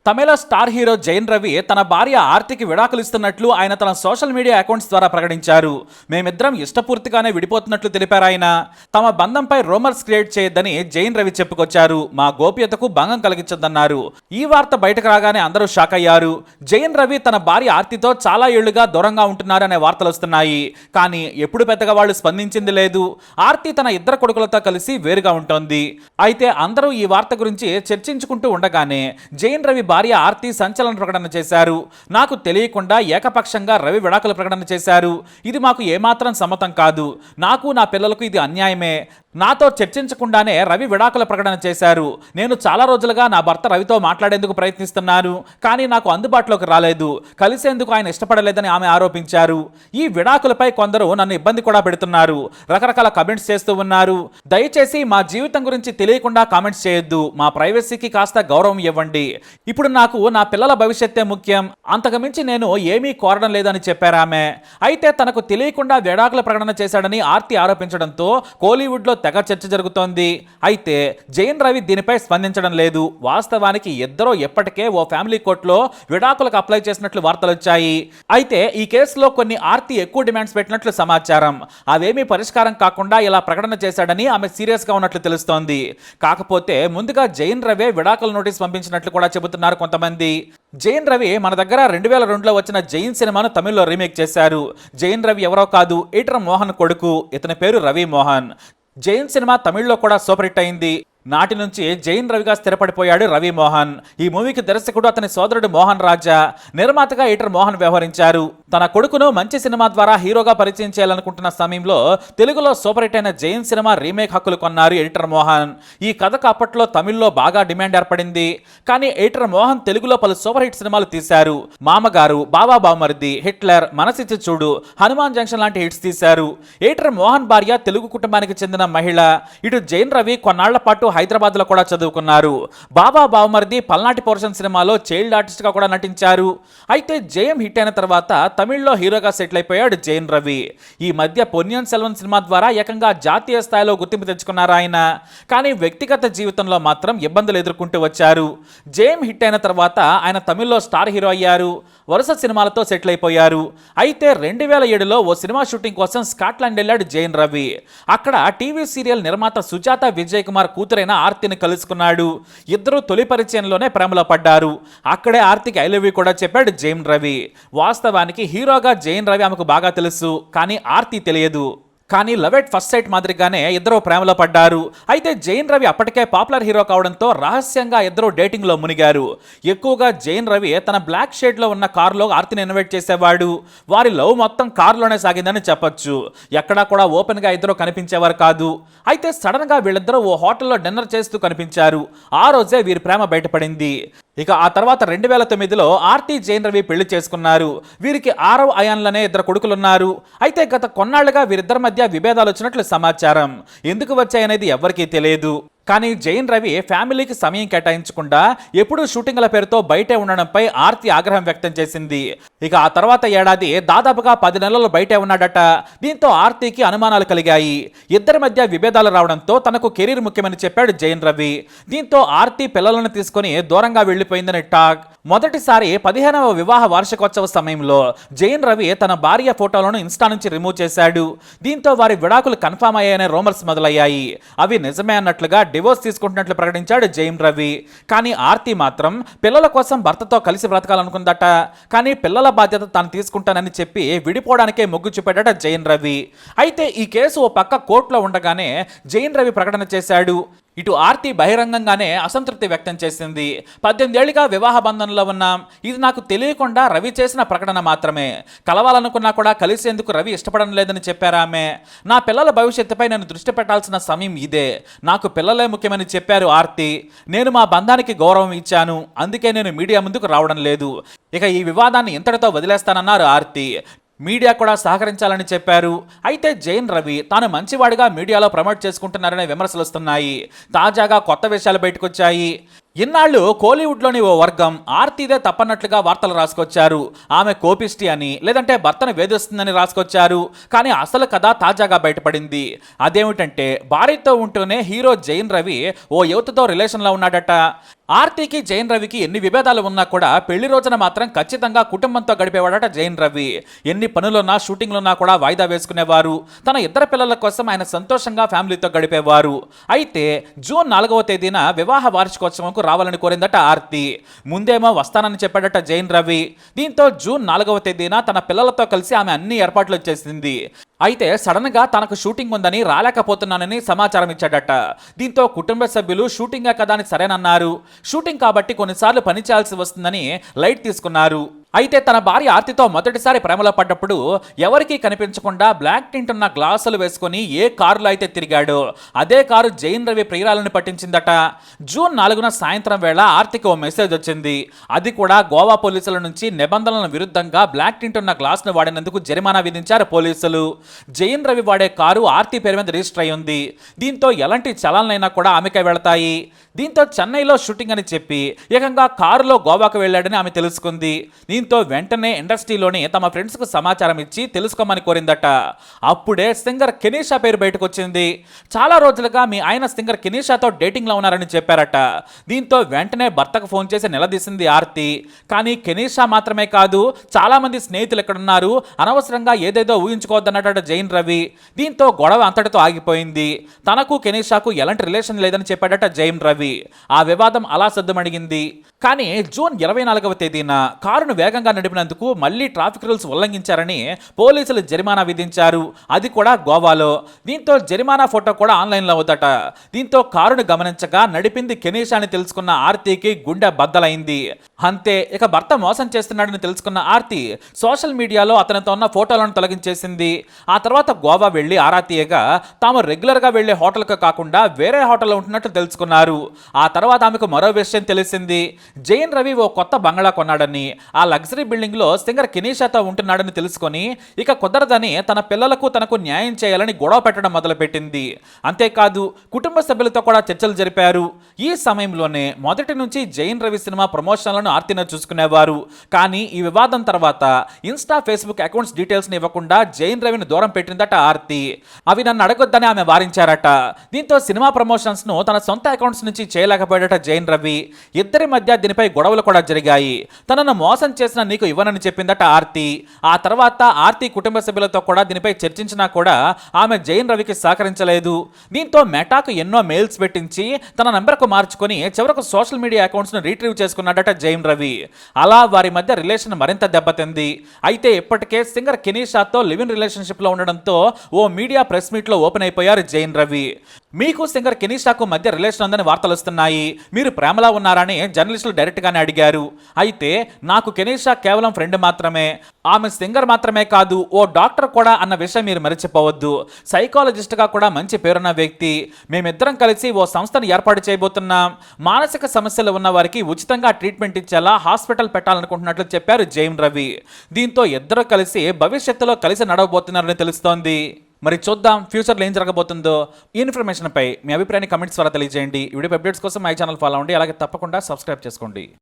తమిళ star hero Jain Ravi తన భార్య ఆర్తికి విడాకులు ఇస్తున్నట్లు ఆయన తన సోషల్ మీడియా అకౌంట్స్ ద్వారా ప్రకటించారు. మేమిద్దరం ఇష్టపూర్తిగానే విడిపోతున్నట్లు తెలిపారు ఆయన. తమ బంధంపై రూమర్స్ క్రియేట్ చేయొద్దని జైన్ రవి చెప్పుకొచ్చారు. మా గోప్యతకు భంగం కలిగించొద్దన్నారు. ఈ వార్త బయటకు రాగానే అందరూ షాక్ అయ్యారు. జైన్ రవి తన భార్య ఆర్తితో చాలా ఏళ్లుగా దూరంగా ఉంటున్నారనే వార్తలు వస్తున్నాయి. కానీ ఎప్పుడు పెద్దగా వాళ్ళు స్పందించింది లేదు. ఆర్తి తన ఇద్దరు కొడుకులతో కలిసి వేరుగా ఉంటోంది. అయితే అందరూ ఈ వార్త గురించి చర్చించుకుంటూ ఉండగానే జైన్ రవి భార్య ఆర్తి సంచలన ప్రకటన చేశారు. నాకు తెలియకుండా ఏకపక్షంగా రవి విడాకుల ప్రకటన చేశారు. ఇది మాకు ఏమాత్రం సమ్మతం కాదు. నాకు నా పిల్లలకు ఇది అన్యాయమే. నాతో చర్చించకుండానే రవి విడాకుల ప్రకటన చేశారు. నేను చాలా రోజులుగా నా భర్త రవితో మాట్లాడేందుకు ప్రయత్నిస్తున్నాను. కానీ నాకు అందుబాటులోకి రాలేదు. కలిసేందుకు ఆయన ఇష్టపడలేదని ఆమె ఆరోపించారు. ఈ విడాకులపై కొందరు నన్ను ఇబ్బంది కూడా పెడుతున్నారు. రకరకాల కమెంట్స్ చేస్తూ ఉన్నారు. దయచేసి మా జీవితం గురించి తెలియకుండా కామెంట్స్ చేయొద్దు. మా ప్రైవసీకి కాస్త గౌరవం ఇవ్వండి. ఇప్పుడు నాకు నా పిల్లల భవిష్యత్తే ముఖ్యం. అంతకుమించి నేను ఏమీ కోరడం లేదని చెప్పారు ఆమె. అయితే తనకు తెలియకుండా విడాకుల ప్రకటన చేశాడని ఆర్తి ఆరోపించడంతో కోలీవుడ్లో తెగ చర్చ జరుగుతోంది. అయితే జైన్ రవి దీనిపై స్పందించడం లేదు. వాస్తవానికి ఇద్దరూ ఎప్పటికే ఓ ఫ్యామిలీ కోర్టులో విడాకులకు అప్లై చేసినట్లు వార్తలు వచ్చాయి. అయితే ఈ కేసులో కొన్ని ఆర్తి ఎక్కువ డిమాండ్స్ పెట్టినట్లు సమాచారం. అవేమీ పరిష్కారం కాకుండా ఇలా ప్రకటన చేశాడని ఆమె సీరియస్ గా ఉన్నట్లు తెలుస్తోంది. కాకపోతే ముందుగా జైన్ రవి విడాకుల నోటీస్ పంపించినట్లు కూడా చెబుతున్నారు కొంతమంది. జైన్ రవి మన దగ్గర 2002లో వచ్చిన జైన్ సినిమాను తమిళ్లో రీమేక్ చేశారు. జైన్ రవి ఎవరో కాదు, ఎడిటర్ మోహన్ కొడుకు. ఇతని పేరు రవి మోహన్. జైన్ సినిమా తమిళ్లో కూడా సూపర్ హిట్ అయింది. నాటి నుంచి జైన్ రవిగా స్థిరపడిపోయాడు రవి మోహన్. ఈ మూవీకి దర్శకుడు అతని సోదరుడు మోహన్ రాజా, నిర్మాతగా ఎడిటర్ మోహన్ వ్యవహరించారు. తన కొడుకును మంచి సినిమా ద్వారా హీరోగా పరిచయం చేయాలనుకుంటున్న సమయంలో తెలుగులో సూపర్ హిట్ అయిన జైన్ సినిమా రీమేక్ హక్కులు కొన్నారు ఎడిటర్ మోహన్. ఈ కథకు అప్పట్లో తమిళ్లో బాగా డిమాండ్ ఏర్పడింది. కానీ ఎడిటర్ మోహన్ తెలుగులో పలు సూపర్ హిట్ సినిమాలు తీశారు. మామగారు, బాబా బావమరిది, హిట్లర్, మనసిచ్చి చూడు, హనుమాన్ జంక్షన్ లాంటి హిట్స్ తీశారు. ఎడిటర్ మోహన్ భార్య తెలుగు కుటుంబానికి చెందిన మహిళ. ఇటు జైన్ రవి కొన్నాళ్ల పాటు హైదరాబాద్ లో కూడా చదువుకున్నారు. బాబా బావమరిది, పల్నాటి పోర్షన్ సినిమాలో చైల్డ్ ఆర్టిస్ట్ గా కూడా నటించారు. అయితే జయం హిట్ అయిన తర్వాత తమిళ్లో హీరోగా సెటిల్ అయిపోయాడు జైన్ రవి. ఈ మధ్య పొన్నియిన్ సెల్వన్ సినిమా ద్వారా ఏకంగా జాతీయ స్థాయిలో గుర్తింపు తెచ్చుకున్నారు ఆయన. కానీ వ్యక్తిగత జీవితంలో మాత్రం ఇబ్బందులు ఎదుర్కొంటూ వచ్చారు. జయం హిట్ అయిన తర్వాత ఆయన తమిళ్లో స్టార్ హీరో అయ్యారు. వరుస సినిమాలతో సెటిల్ అయిపోయారు. అయితే 2007లో ఓ సినిమా షూటింగ్ కోసం స్కాట్లాండ్ వెళ్ళాడు జైన్ రవి. అక్కడ టీవీ సీరియల్ నిర్మాత సుజాత విజయ్ కుమార్ కూతురైన ఆర్తిని కలుసుకున్నాడు. ఇద్దరు తొలి పరిచయంలోనే ప్రేమలో పడ్డారు. అక్కడే ఆర్తికి ఐ లవ్ యూ కూడా చెప్పాడు జైన్ రవి. వాస్తవానికి హీరోగా జైన్ రవి ఆమెకు బాగా తెలుసు, కానీ ఆర్తి తెలియదు. కానీ లవ్ ఎట్ ఫస్ట్ సైట్ మాదిరిగానే ఇద్దరు ప్రేమలో పడ్డారు. అయితే జైన్ రవి అప్పటికే పాపులర్ హీరో కావడంతో రహస్యంగా ఇద్దరు డేటింగ్ లో మునిగారు. ఎక్కువగా జైన్ రవి తన బ్లాక్ షేడ్ లో ఉన్న కారులో ఆర్తిని ఇన్వైట్ చేసేవాడు. వారి లవ్ మొత్తం కారులోనే సాగిందని చెప్పొచ్చు. ఎక్కడా కూడా ఓపెన్ గా ఇద్దరు కనిపించేవారు కాదు. అయితే సడన్ గా వీళ్ళిద్దరూ ఓ హోటల్లో డిన్నర్ చేస్తూ కనిపించారు. ఆ రోజే వీరి ప్రేమ బయటపడింది. ఇక ఆ తర్వాత 2009లో ఆర్తి జైన్ రవి పెళ్లి చేసుకున్నారు. వీరికి ఆరవ్ అయాన్లనే ఇద్దరు కొడుకులున్నారు. అయితే గత కొన్నాళ్లుగా వీరిద్దరి మధ్య విభేదాలు వచ్చినట్లు సమాచారం. ఎందుకు వచ్చాయనేది ఎవరికీ తెలియదు. కానీ జైన్ రవి ఫ్యామిలీకి సమయం కేటాయించకుండా ఎప్పుడూ షూటింగ్ల పేరుతో బయటే ఉండడంపై ఆర్తి ఆగ్రహం వ్యక్తం చేసింది. ఇక ఆ తర్వాత ఏడాది దాదాపుగా 10 నెలలు బయటే ఉన్నాడట. దీంతో ఆర్తికి అనుమానాలు కలిగాయి. ఇద్దరి మధ్య విభేదాలు రావడంతో తనకు కెరీర్ ముఖ్యమని చెప్పాడు జైన్ రవి. దీంతో ఆర్తి పిల్లలను తీసుకుని దూరంగా వెళ్లిపోయిందని టాక్. మొదటిసారి 15వ వివాహ వార్షికోత్సవ సమయంలో జైన్ రవి తన భార్య ఫోటోలను ఇన్స్టా నుంచి రిమూవ్ చేశాడు. దీంతో వారి విడాకులు కన్ఫర్మ్ అయ్యాయనే రూమర్స్ మొదలయ్యాయి. అవి నిజమే అన్నట్లుగా డివోర్స్ తీసుకుంటున్నట్లు ప్రకటించాడు జైన్ రవి. కానీ ఆర్తి మాత్రం పిల్లల కోసం భర్తతో కలిసి బ్రతకాలనుకుందట. కానీ పిల్లల బాధ్యత తాను తీసుకుంటానని చెప్పి విడిపోవడానికే మొగ్గు చూపాడట జైన్ రవి. అయితే ఈ కేసు ఓ పక్క కోర్టులో ఉండగానే జైన్ రవి ప్రకటన చేశాడు. ఇటు ఆర్తి బహిరంగంగానే అసంతృప్తి వ్యక్తం చేసింది. 18 ఏళ్లుగా వివాహ బంధంలో ఉన్నాం. ఇది నాకు తెలియకుండా రవి చేసిన ప్రకటన మాత్రమే. కలవాలనుకున్నా కూడా కలిసేందుకు రవి ఇష్టపడడం లేదని చెప్పారు ఆమె. నా పిల్లల భవిష్యత్తుపై నేను దృష్టి పెట్టాల్సిన సమయం ఇదే. నాకు పిల్లలే ముఖ్యమని చెప్పారు ఆర్తి. నేను మా బంధానికి గౌరవం ఇచ్చాను. అందుకే నేను మీడియా ముందుకు రావడం లేదు. ఇక ఈ వివాదాన్ని ఇంతటితో వదిలేస్తానన్నారు ఆర్తి. మీడియా కూడా సహకరించాలని చెప్పారు. అయితే జైన్ రవి తాను మంచివాడిగా మీడియాలో ప్రమోట్ చేసుకుంటున్నారనే విమర్శలు వస్తున్నాయి. తాజాగా కొత్త విషయాలు బయటకొచ్చాయి. ఇన్నాళ్ళు కోలీవుడ్లోని ఓ వర్గం ఆర్తిదే తప్పన్నట్లుగా వార్తలు రాసుకొచ్చారు. ఆమె కోపిష్టి అని, లేదంటే భర్తను వేధిస్తుందని రాసుకొచ్చారు. కానీ అసలు కథ తాజాగా బయటపడింది. అదేమిటంటే భార్యతో ఉంటూనే హీరో జైన్ రవి ఓ యువతతో రిలేషన్లో ఉన్నాడట. ఆర్తికి జైన్ రవికి ఎన్ని విభేదాలు ఉన్నా కూడా పెళ్లి రోజున మాత్రం ఖచ్చితంగా కుటుంబంతో గడిపేవాడట జైన్ రవి. ఎన్ని పనులున్నా షూటింగ్లున్నా కూడా వాయిదా వేసుకునేవారు. తన ఇద్దరు పిల్లల కోసం ఆయన సంతోషంగా ఫ్యామిలీతో గడిపేవారు. అయితే జూన్ 4వ తేదీన వివాహ వార్షికోత్సవంకు రావాలని కోరిందట ఆర్తి. ముందేమో వస్తానని చెప్పాడట జైన్ రవి. దీంతో జూన్ 4వ తేదీన తన పిల్లలతో కలిసి ఆమె అన్ని ఏర్పాట్లు చేసింది. అయితే సడన్ గా తనకు షూటింగ్ ఉందని రాలేకపోతున్నానని సమాచారం ఇచ్చాడట. దీంతో కుటుంబ సభ్యులు షూటింగే కదా అని సరేనన్నారు. షూటింగ్ కాబట్టి కొన్నిసార్లు పని చేయాల్సి వస్తుందని లైట్ తీసుకున్నారు. అయితే తన భార్య ఆర్తితో మొదటిసారి ప్రేమలో పడ్డప్పుడు ఎవరికీ కనిపించకుండా బ్లాక్ టింట్ ఉన్న గ్లాసులు వేసుకుని ఏ కారులో అయితే తిరిగాడో అదే కారు జైన్ రవి ప్రియురాలను పట్టించిందట. జూన్ 4న సాయంత్రం వేళ ఆర్తికి ఓ మెసేజ్ వచ్చింది. అది కూడా గోవా పోలీసుల నుంచి నిబంధనల విరుద్ధంగా బ్లాక్ టింట్ ఉన్న గ్లాస్ను వాడినందుకు జరిమానా విధించారు పోలీసులు. జైన్ రవి వాడే కారు ఆర్తి పేరు మీద రిజిస్టర్ అయి ఉంది. దీంతో ఎలాంటి చలాన్లైనా కూడా ఆమెకే వెళతాయి. దీంతో చెన్నైలో షూటింగ్ అని చెప్పి ఏకంగా కారులో గోవాకు వెళ్ళాడని ఆమె తెలుసుకుంది. దీంతో వెంటనే ఇండస్ట్రీలోని తమ ఫ్రెండ్స్కు సమాచారం ఇచ్చి తెలుసుకోమని కోరిందట. అప్పుడే సింగర్ కెనీషా పేరు బయటకు వచ్చింది. చాలా రోజులుగా మీ ఆయన సింగర్ కెనీషాతో డేటింగ్లో ఉన్నారని చెప్పారట. దీంతో వెంటనే భర్తకు ఫోన్ చేసి నిలదీసింది ఆర్తి. కానీ కెనీషా మాత్రమే కాదు, చాలా మంది స్నేహితులు ఎక్కడున్నారు, అనవసరంగా ఏదేదో ఊహించుకోవద్దన్నట జైన్ రవి. దీంతో గొడవ అంతటితో ఆగిపోయింది. తనకు కెనీషాకు ఎలాంటి రిలేషన్ లేదని చెప్పాడట జైన్ రవి. ఆ వివాదం అలా సద్దుమణిగింది. కానీ జూన్ 24వ తేదీన కారును వేగంగా నడిపినందుకు మళ్లీ ట్రాఫిక్ రూల్స్ ఉల్లంఘించారని పోలీసులు జరిమానా విధించారు. అది కూడా గోవాలో. దీంతో జరిమానా ఫోటో కూడా ఆన్లైన్లో ఉందట. దీంతో కారును గమనించగా నడిపింది కెనీషా అని తెలుసుకున్న ఆర్తికి గుండె బద్దలైంది. అంతే, ఇక భర్త మోసం చేస్తున్నాడని తెలుసుకున్న ఆర్తి సోషల్ మీడియాలో అతనితో ఉన్న ఫోటోలను తొలగించేసింది. ఆ తర్వాత గోవా వెళ్లి ఆరా తీయగా తాము రెగ్యులర్గా వెళ్లే హోటల్కు కాకుండా వేరే హోటల్లో ఉంటున్నట్లు తెలుసుకున్నారు. ఆ తర్వాత ఆమెకు మరో విషయం తెలిసింది. జైన్ రవి ఓ కొత్త బంగళా కొన్నాడని, ఆ లగ్జరీ బిల్డింగ్ లో సింగర్ కెనీషాతో ఉంటున్నాడని తెలుసుకొని ఇక కుదరదని తన పిల్లలకు తనకు న్యాయం చేయాలని గొడవ పెట్టడం మొదలుపెట్టింది. అంతేకాదు కుటుంబ సభ్యులతో కూడా చర్చలు జరిపారు. ఈ సమయంలోనే మొదటి నుంచి జైన్ రవి సినిమా ప్రమోషన్లను ఆర్తిన చూసుకునేవారు. కానీ ఈ వివాదం తర్వాత ఇన్స్టా ఫేస్బుక్ అకౌంట్స్ డీటెయిల్స్ ని ఇవ్వకుండా జైన్ రవిని దూరం పెట్టిందట ఆర్తి. అవి నన్ను అడగొద్దని ఆమె వారించారట. దీంతో సినిమా ప్రమోషన్స్ ను తన సొంత అకౌంట్స్ నుంచి చేయలేకపోయాడట జైన్ రవి. ఇద్దరి మధ్య దీనిపై గొడవలు కూడా జరిగాయి. తనను మోసం చేసిన నీకు ఇవ్వనని చెప్పిందట ఆర్తి. ఆ తర్వాత ఆర్తి కుటుంబ సభ్యులతో కూడా దీనిపై చర్చించినా కూడా ఆమె జైన్ రవికి సహకరించలేదు. దీంతో మెటాకు ఎన్నో మెయిల్స్ పెట్టించి తన నంబర్కు మార్చుకొని చివరకు సోషల్ మీడియా అకౌంట్స్ను రీట్రీవ్ చేసుకున్నాడట జైన్ రవి. అలా వారి మధ్య రిలేషన్ మరింత దెబ్బతింది. అయితే ఇప్పటికే సింగర్ కెనీషాతో లివ్ ఇన్ రిలేషన్షిప్లో ఉండడంతో ఓ మీడియా ప్రెస్ మీట్లో ఓపెన్ అయిపోయారు జైన్ రవి. మీకు సింగర్ కెనీషాకు మధ్య రిలేషన్ ఉందని వార్తలు వస్తున్నాయి, మీరు ప్రేమలా ఉన్నారని జర్నలిస్టులు డైరెక్ట్గానే అడిగారు. అయితే నాకు కెనీషా కేవలం ఫ్రెండ్ మాత్రమే, ఆమె సింగర్ మాత్రమే కాదు, ఓ డాక్టర్ కూడా అన్న విషయం మీరు మర్చిపోవద్దు. సైకాలజిస్ట్గా కూడా మంచి పేరున్న వ్యక్తి. మేమిద్దరం కలిసి ఓ సంస్థను ఏర్పాటు చేయబోతున్నాం. మానసిక సమస్యలు ఉన్న వారికి ఉచితంగా ట్రీట్మెంట్ ఇచ్చేలా హాస్పిటల్ పెట్టాలనుకుంటున్నట్లు చెప్పారు జైన్ రవి. దీంతో ఇద్దరు కలిసి భవిష్యత్తులో కలిసి నడవబోతున్నారని తెలుస్తోంది. మరి చూద్దాం ఫ్యూచర్లో ఏం జరగబోతుందో. ఈ ఇన్ఫర్మేషన్పై మీ అభిప్రాయాన్ని కమెంట్స్ ద్వారా తెలియజేయండి. ఈ వీడియో అప్డేట్స్ కోసం మై ఛానల్ ఫాలో అవ్వండి. అలాగే తప్పకుండా సబ్స్క్రైబ్ చేసుకోండి.